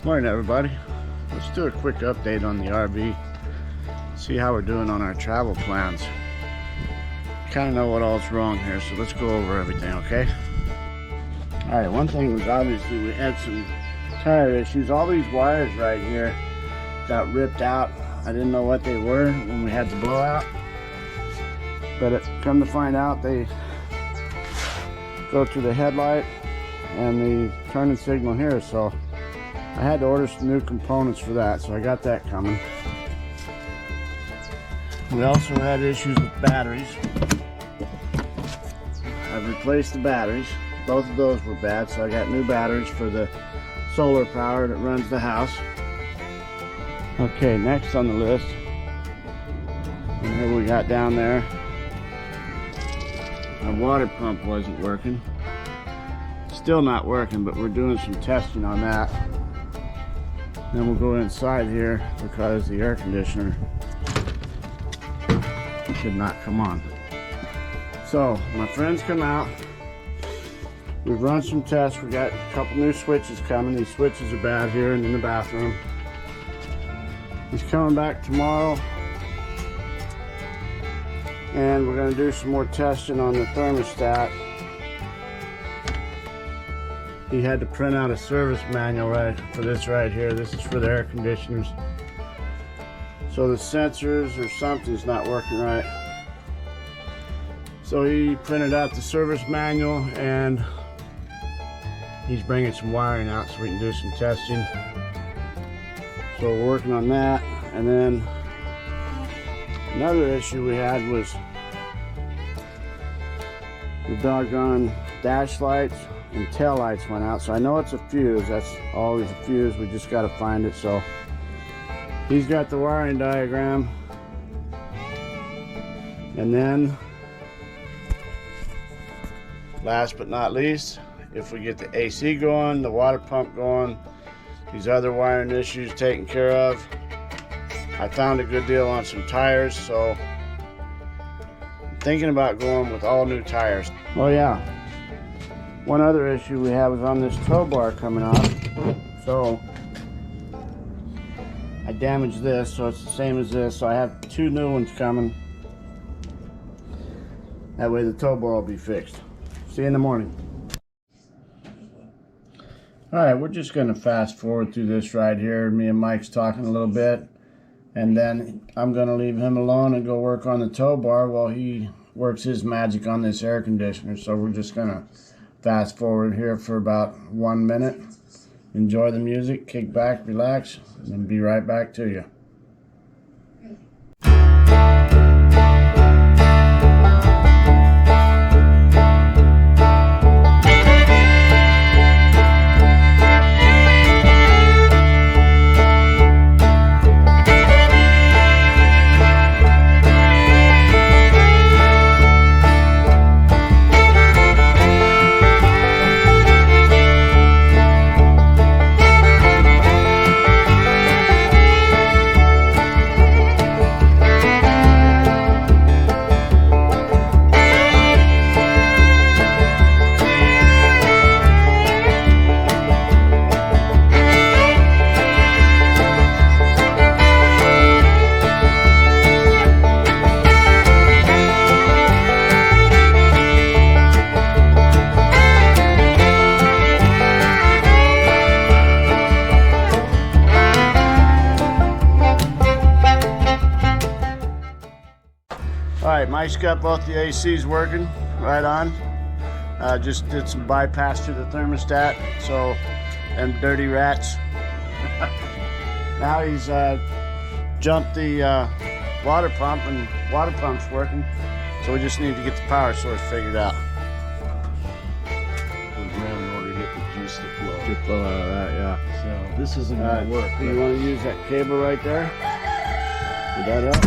Morning everybody. Let's do a quick update on the RV. See how we're doing on our travel plans. Kind of know what all's wrong here, so let's go over everything, okay? Alright, one thing was obviously we had some tire issues. All these wires right here got ripped out. I didn't know what they were when we had the blowout, but come to find out they go to the headlight and the turning signal here, so I had to order some new components for that, so I got that coming. We also had issues with batteries. I've replaced the batteries. Both of those were bad, so I got new batteries for the solar power that runs the house. Okay, next on the list, and here we got down there, our water pump wasn't working. Still not working, but we're doing some testing on that. Then we'll go inside here because the air conditioner did not come on. So my friends come out. We've run some tests. We got a couple new switches coming. These switches are bad here and in the bathroom. He's coming back tomorrow, and we're going to do some more testing on the thermostat. He had to print out a service manual for this right here. This is for the air conditioners. So the sensors or something's not working right. So he printed out the service manual and he's bringing some wiring out so we can do some testing. So we're working on that. And then another issue we had was the doggone dash lights and tail lights went out. So I know it's a fuse. That's always a fuse. We just got to find it. So he's got the wiring diagram. And then last but not least, if we get the AC going, the water pump going, these other wiring issues taken care of, I found a good deal on some tires, so I'm thinking about going with all new tires. Oh yeah, one other issue we have is on this tow bar coming off. So I damaged this, so it's the same as this, so I have two new ones coming. That way the tow bar will be fixed. See you in the morning. Alright, we're just going to fast forward through this right here. Me and Mike's talking a little bit, and then I'm going to leave him alone and go work on the tow bar while he works his magic on this air conditioner. So we're just going to fast forward here for about 1 minute. Enjoy the music, kick back, relax, and then be right back to you. Alright, Mike's got both the ACs working right on. Just did some bypass to the thermostat, so them dirty rats. Now he's jumped the water pump, and water pump's working, so we just need to get the power source figured out. In order to get the juice to flow. To flow out of that, yeah. So this isn't going to work. Do you want to use that cable right there? Put that up.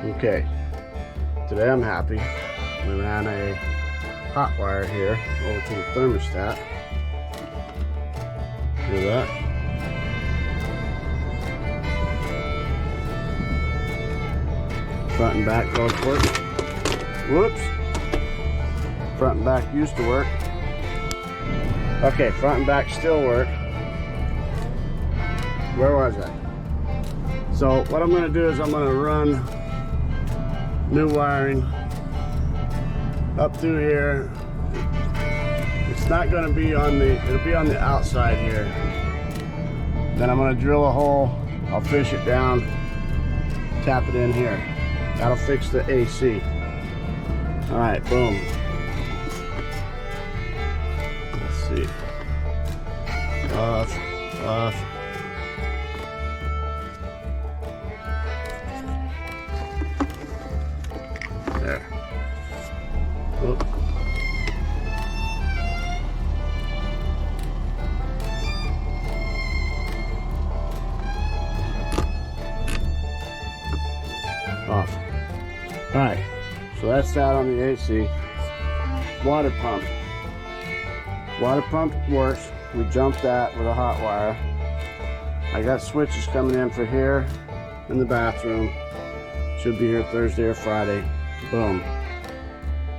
Okay, today I'm happy. We ran a hot wire here over to the thermostat. Hear that? Front and back both work. Whoops. Front and back used to work. Okay, front and back still work. Where was I? So what I'm gonna do is I'm gonna run new wiring up through here. It's not gonna be on the, it'll be on the outside here. Then I'm gonna drill a hole, I'll fish it down, tap it in here. That'll fix the AC. All right, boom. Let's see. Off. There. Oop. Off. All right, so that's that on the AC. Water pump. Water pump works. We jumped that with a hot wire. I got switches coming in for here in the bathroom. Should be here Thursday or Friday. Boom.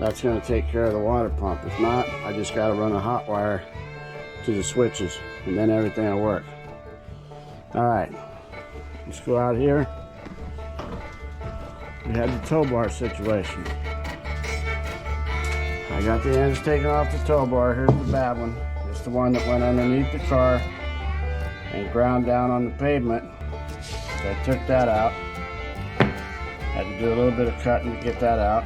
That's gonna take care of the water pump. If not, I just gotta run a hot wire to the switches and then everything will work. All right, let's go out here. We had the tow bar situation. I got the ends taken off the tow bar. Here's the bad one. It's the one that went underneath the car and ground down on the pavement. So I took that out. Had to do a little bit of cutting to get that out.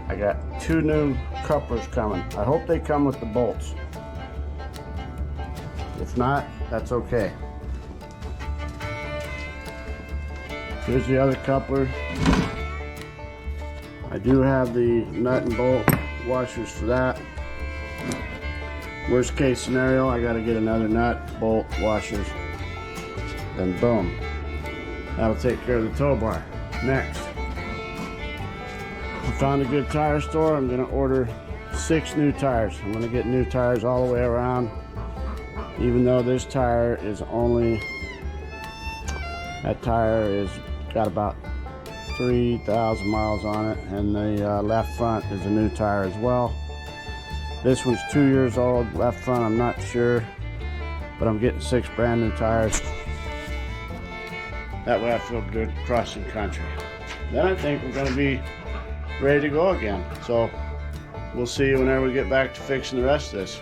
I got 2 new couplers coming. I hope they come with the bolts. If not, that's okay. Here's the other coupler. I do have the nut and bolt washers for that. Worst case scenario, I gotta get another nut, bolt, washers, then boom. That'll take care of the tow bar. Next, I found a good tire store. I'm gonna order 6 new tires. I'm gonna get new tires all the way around, even though this tire is only, that tire is got about 3,000 miles on it, and the left front is a new tire as well. This one's 2 years old. Left front, I'm not sure, but I'm getting 6 brand new tires. That way I feel good crossing country. Then I think we're gonna be ready to go again. So we'll see whenever we get back to fixing the rest of this.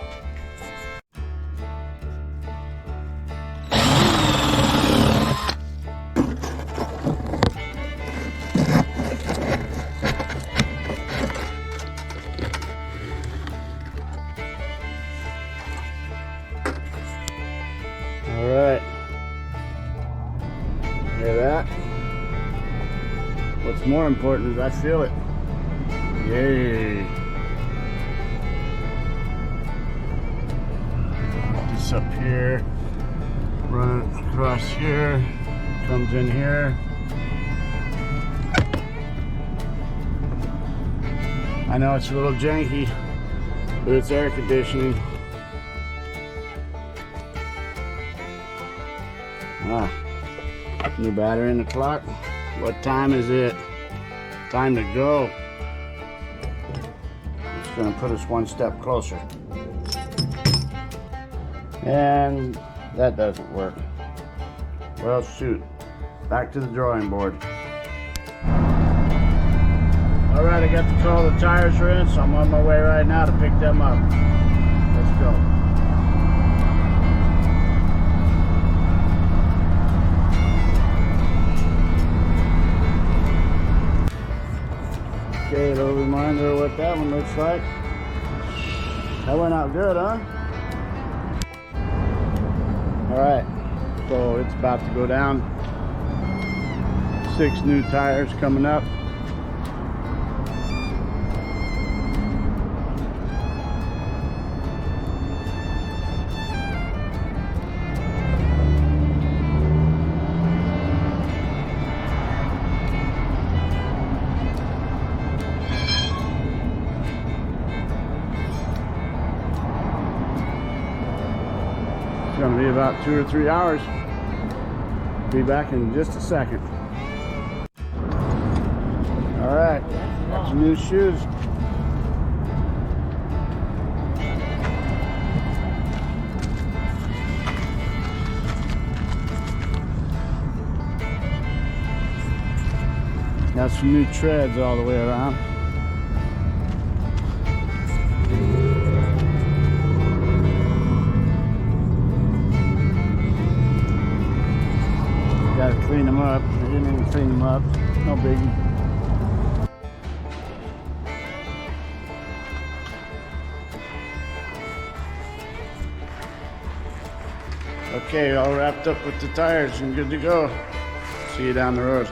All right, hear that? What's more important is I feel it. Yay. This up here, run it across here, comes in here. I know it's a little janky, but it's air conditioning. Ah, new battery in the clock. What time is it? Time to go. It's gonna put us 1 step closer. And that doesn't work. Well, shoot. Back to the drawing board. All right, I got to call the tires are in, so I'm on my way right now to pick them up. Let's go. Okay, a little reminder of what that one looks like. That went out good, huh? All right, so it's about to go down. 6 new tires coming up. Going to be about 2 or 3 hours. Be back in just a second. All right, got your new shoes. Got some new treads all the way around. Gotta clean them up. I didn't even clean them up. No biggie. Okay, all wrapped up with the tires and good to go. See you down the road.